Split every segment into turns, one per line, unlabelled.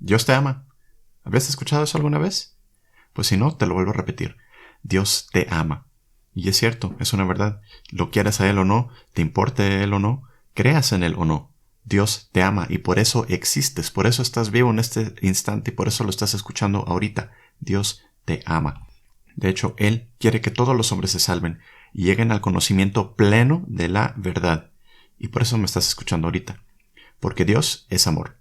Dios te ama. ¿Habías escuchado eso alguna vez? Pues si no, te lo vuelvo a repetir. Dios te ama. Y es cierto, es una verdad. Lo quieras a Él o no, te importe Él o no, creas en Él o no. Dios te ama y por eso existes, por eso estás vivo en este instante y por eso lo estás escuchando ahorita. Dios te ama. De hecho, Él quiere que todos los hombres se salven y lleguen al conocimiento pleno de la verdad. Y por eso me estás escuchando ahorita. Porque Dios es amor.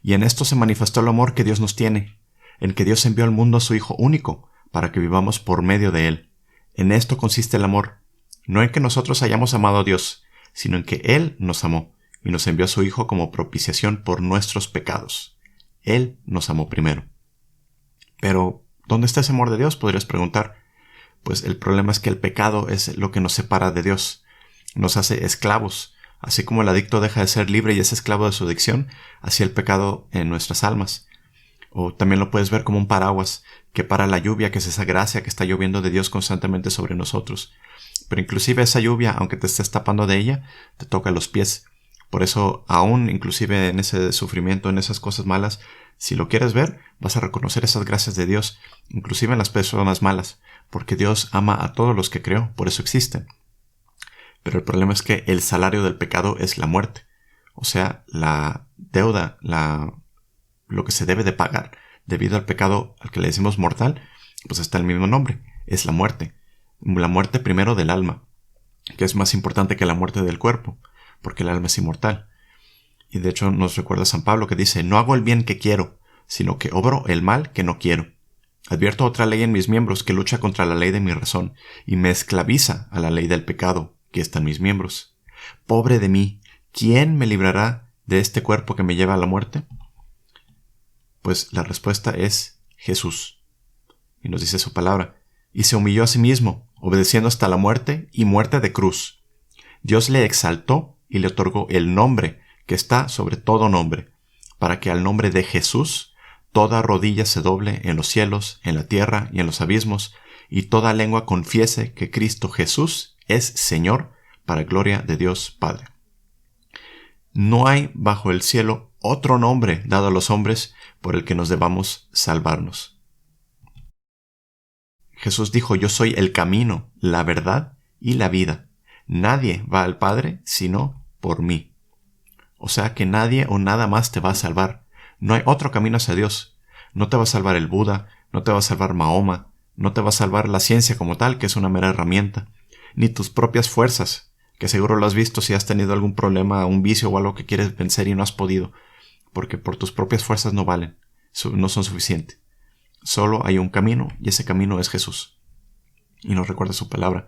Y en esto se manifestó el amor que Dios nos tiene, en que Dios envió al mundo a su Hijo único, para que vivamos por medio de Él. En esto consiste el amor, no en que nosotros hayamos amado a Dios, sino en que Él nos amó, y nos envió a su Hijo como propiciación por nuestros pecados. Él nos amó primero. Pero, ¿dónde está ese amor de Dios?, podrías preguntar. Pues el problema es que el pecado es lo que nos separa de Dios, nos hace esclavos. Así como el adicto deja de ser libre y es esclavo de su adicción, así el pecado en nuestras almas. O también lo puedes ver como un paraguas que para la lluvia, que es esa gracia que está lloviendo de Dios constantemente sobre nosotros. Pero inclusive esa lluvia, aunque te estés tapando de ella, te toca los pies. Por eso, aún inclusive en ese sufrimiento, en esas cosas malas, si lo quieres ver, vas a reconocer esas gracias de Dios, inclusive en las personas malas, porque Dios ama a todos los que creó, por eso existen. Pero el problema es que el salario del pecado es la muerte. O sea, la deuda, lo que se debe de pagar debido al pecado al que le decimos mortal, pues está el mismo nombre, es la muerte. La muerte primero del alma, que es más importante que la muerte del cuerpo, porque el alma es inmortal. Y de hecho nos recuerda San Pablo que dice, no hago el bien que quiero, sino que obro el mal que no quiero. Advierto otra ley en mis miembros que lucha contra la ley de mi razón y me esclaviza a la ley del pecado que está en mis miembros. Pobre de mí, ¿quién me librará de este cuerpo que me lleva a la muerte? Pues la respuesta es Jesús. Y nos dice su palabra. Y se humilló a sí mismo, obedeciendo hasta la muerte y muerte de cruz. Dios le exaltó y le otorgó el nombre que está sobre todo nombre, para que al nombre de Jesús toda rodilla se doble en los cielos, en la tierra y en los abismos, y toda lengua confiese que Cristo Jesús es Señor, para gloria de Dios Padre. No hay bajo el cielo otro nombre dado a los hombres por el que nos debamos salvarnos. Jesús dijo, yo soy el camino, la verdad y la vida. Nadie va al Padre sino por mí. O sea que nadie o nada más te va a salvar. No hay otro camino hacia Dios. No te va a salvar el Buda, no te va a salvar Mahoma, no te va a salvar la ciencia como tal, que es una mera herramienta, ni tus propias fuerzas, que seguro lo has visto si has tenido algún problema, un vicio o algo que quieres vencer y no has podido, porque por tus propias fuerzas no valen, no son suficientes. Solo hay un camino y ese camino es Jesús. Y nos recuerda su palabra.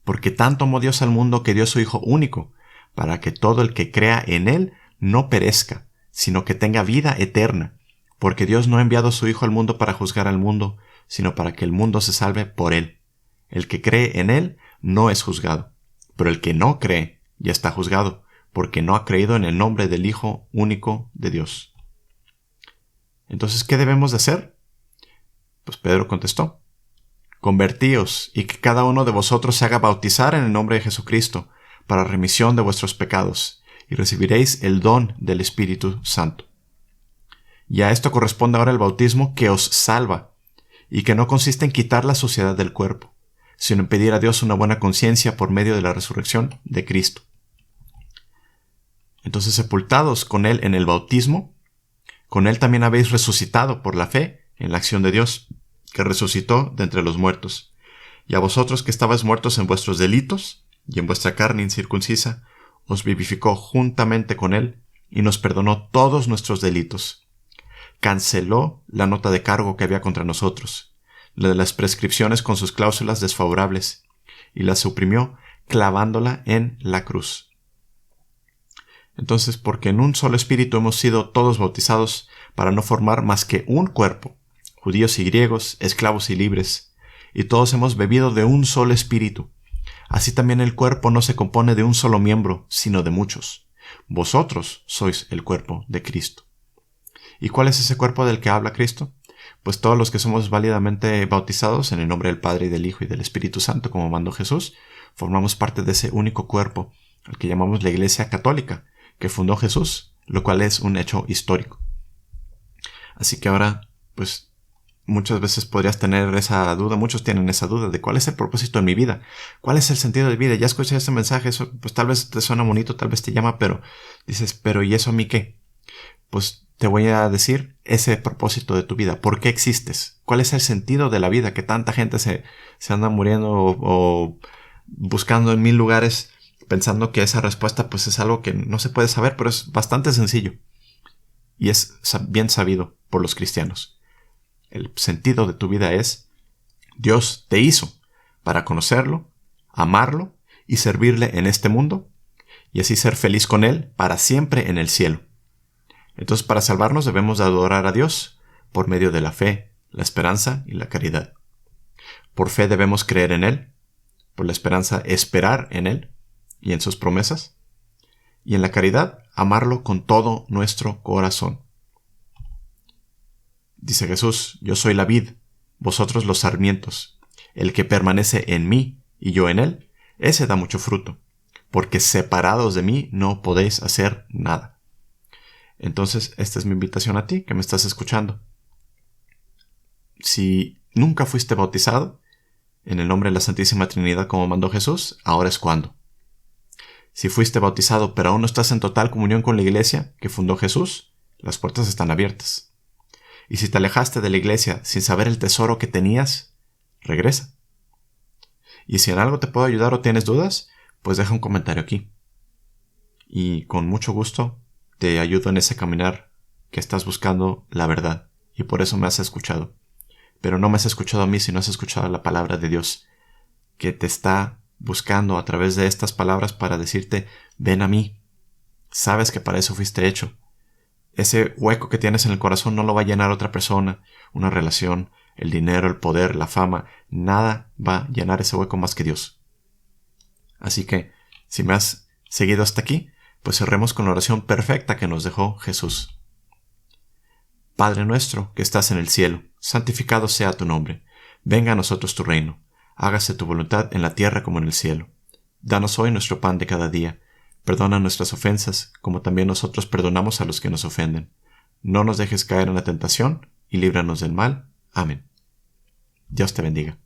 Porque tanto amó Dios al mundo que dio su Hijo único, para que todo el que crea en Él no perezca, sino que tenga vida eterna. Porque Dios no ha enviado a su Hijo al mundo para juzgar al mundo, sino para que el mundo se salve por Él. El que cree en Él no es juzgado, pero el que no cree ya está juzgado, porque no ha creído en el nombre del Hijo único de Dios. Entonces, ¿qué debemos de hacer? Pues Pedro contestó, convertíos y que cada uno de vosotros se haga bautizar en el nombre de Jesucristo para remisión de vuestros pecados y recibiréis el don del Espíritu Santo. Y a esto corresponde ahora el bautismo que os salva y que no consiste en quitar la suciedad del cuerpo, sino en pedir a Dios una buena conciencia por medio de la resurrección de Cristo. Entonces, sepultados con Él en el bautismo, con Él también habéis resucitado por la fe en la acción de Dios, que resucitó de entre los muertos. Y a vosotros que estabais muertos en vuestros delitos y en vuestra carne incircuncisa, os vivificó juntamente con Él y nos perdonó todos nuestros delitos. Canceló la nota de cargo que había contra nosotros, la de las prescripciones con sus cláusulas desfavorables, y la suprimió clavándola en la cruz. Entonces, porque en un solo espíritu hemos sido todos bautizados para no formar más que un cuerpo, judíos y griegos, esclavos y libres, y todos hemos bebido de un solo espíritu. Así también el cuerpo no se compone de un solo miembro, sino de muchos. Vosotros sois el cuerpo de Cristo. ¿Y cuál es ese cuerpo del que habla Cristo? Pues todos los que somos válidamente bautizados en el nombre del Padre y del Hijo y del Espíritu Santo, como mandó Jesús, formamos parte de ese único cuerpo, al que llamamos la Iglesia Católica, que fundó Jesús, lo cual es un hecho histórico. Así que ahora, pues, muchas veces podrías tener esa duda, muchos tienen esa duda de cuál es el propósito de mi vida, cuál es el sentido de vida. Ya escuché este mensaje, eso pues tal vez te suena bonito, tal vez te llama, pero dices, pero ¿y eso a mí qué? Pues te voy a decir ese propósito de tu vida. ¿Por qué existes? ¿Cuál es el sentido de la vida? Que tanta gente se anda muriendo o buscando en 1000 lugares pensando que esa respuesta pues es algo que no se puede saber, pero es bastante sencillo. Y es bien sabido por los cristianos. El sentido de tu vida es: Dios te hizo para conocerlo, amarlo y servirle en este mundo, y así ser feliz con Él para siempre en el cielo. Entonces, para salvarnos debemos de adorar a Dios por medio de la fe, la esperanza y la caridad. Por fe debemos creer en Él, por la esperanza esperar en Él y en sus promesas, y en la caridad amarlo con todo nuestro corazón. Dice Jesús: yo soy la vid, vosotros los sarmientos. El que permanece en mí y yo en él, ese da mucho fruto, porque separados de mí no podéis hacer nada. Entonces, esta es mi invitación a ti que me estás escuchando. Si nunca fuiste bautizado en el nombre de la Santísima Trinidad como mandó Jesús, ahora es cuando. Si fuiste bautizado pero aún no estás en total comunión con la iglesia que fundó Jesús, las puertas están abiertas. Y si te alejaste de la iglesia sin saber el tesoro que tenías, regresa. Y si en algo te puedo ayudar o tienes dudas, pues deja un comentario aquí. Y con mucho gusto te ayudo en ese caminar que estás buscando la verdad. Y por eso me has escuchado. Pero no me has escuchado a mí, sino has escuchado la palabra de Dios, que te está buscando a través de estas palabras para decirte: ven a mí. Sabes que para eso fuiste hecho. Ese hueco que tienes en el corazón no lo va a llenar otra persona, una relación, el dinero, el poder, la fama. Nada va a llenar ese hueco más que Dios. Así que, si me has seguido hasta aquí, pues cerremos con la oración perfecta que nos dejó Jesús. Padre nuestro que estás en el cielo, santificado sea tu nombre. Venga a nosotros tu reino. Hágase tu voluntad en la tierra como en el cielo. Danos hoy nuestro pan de cada día. Perdona nuestras ofensas, como también nosotros perdonamos a los que nos ofenden. No nos dejes caer en la tentación, y líbranos del mal. Amén. Dios te bendiga.